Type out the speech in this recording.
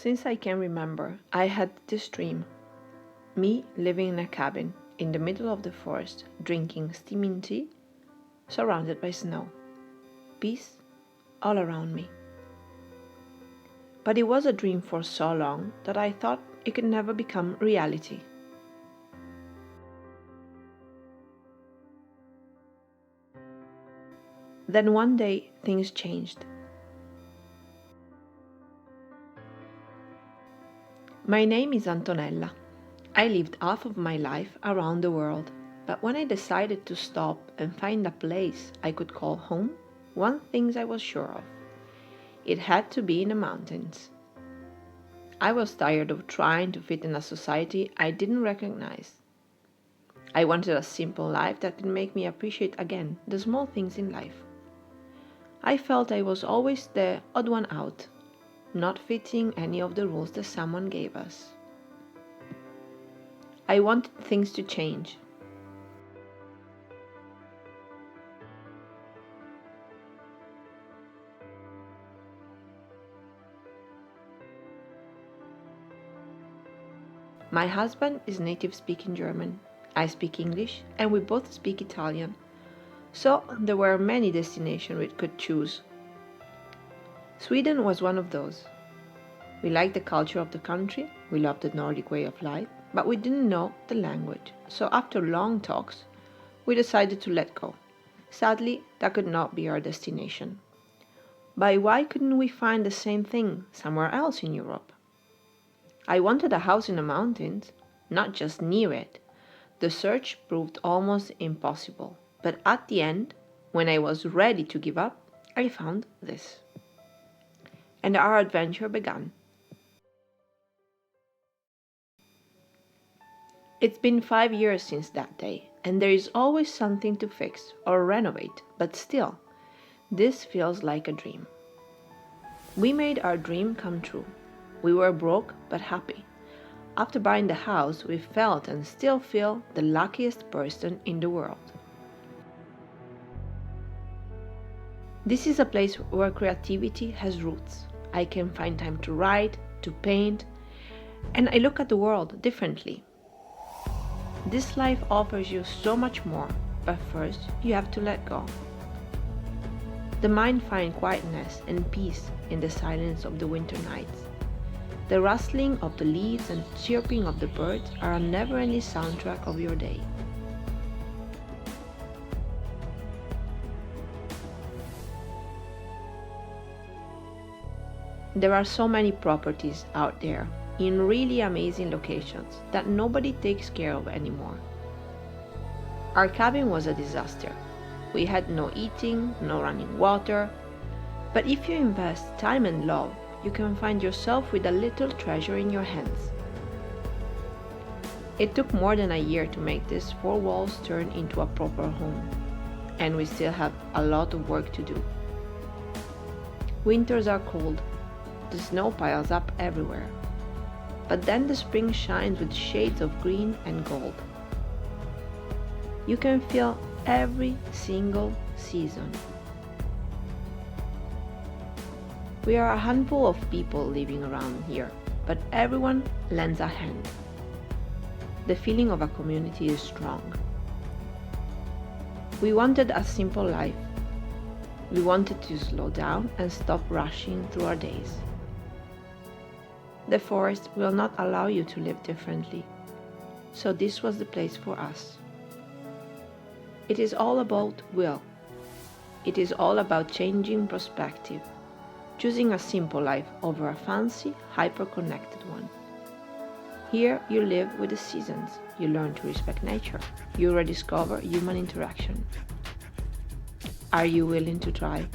Since I can remember, I had this dream. Me living in a cabin in the middle of the forest, drinking steaming tea, surrounded by snow. Peace all around me. But it was a dream for so long that I thought it could never become reality. Then one day things changed. My name is Antonella. I lived half of my life around the world, but when I decided to stop and find a place I could call home, one thing I was sure of. It had to be in the mountains. I was tired of trying to fit in a society I didn't recognize. I wanted a simple life that could make me appreciate again the small things in life. I felt I was always the odd one out, not fitting any of the rules that someone gave us. I wanted things to change. My husband is native speaking German. I speak English and we both speak Italian. So there were many destinations we could choose. Sweden was one of those. We liked the culture of the country, we loved the Nordic way of life, but we didn't know the language. So after long talks, we decided to let go. Sadly, that could not be our destination. But why couldn't we find the same thing somewhere else in Europe? I wanted a house in the mountains, not just near it. The search proved almost impossible, but at the end, when I was ready to give up, I found this. And our adventure began. It's been 5 years since that day, and there is always something to fix or renovate, but still, this feels like a dream. We made our dream come true. We were broke but happy. After buying the house, we felt and still feel the luckiest person in the world. This is a place where creativity has roots. I can find time to write, to paint, and I look at the world differently. This life offers you so much more, but first you have to let go. The mind finds quietness and peace in the silence of the winter nights. The rustling of the leaves and chirping of the birds are a never-ending soundtrack of your day. There are so many properties out there in really amazing locations that nobody takes care of anymore. Our cabin was a disaster. We had no heating, no running water, but if you invest time and love, you can find yourself with a little treasure in your hands. It took more than a year to make these 4 walls turn into a proper home, and we still have a lot of work to do. Winters are cold, the snow piles up everywhere, but then the spring shines with shades of green and gold. You can feel every single season. We are a handful of people living around here, but everyone lends a hand. The feeling of a community is strong. We wanted a simple life. We wanted to slow down and stop rushing through our days. The forest will not allow you to live differently, so this was the place for us. It is all about will. It is all about changing perspective, choosing a simple life over a fancy, hyper-connected one. Here you live with the seasons, you learn to respect nature, you rediscover human interaction. Are you willing to try?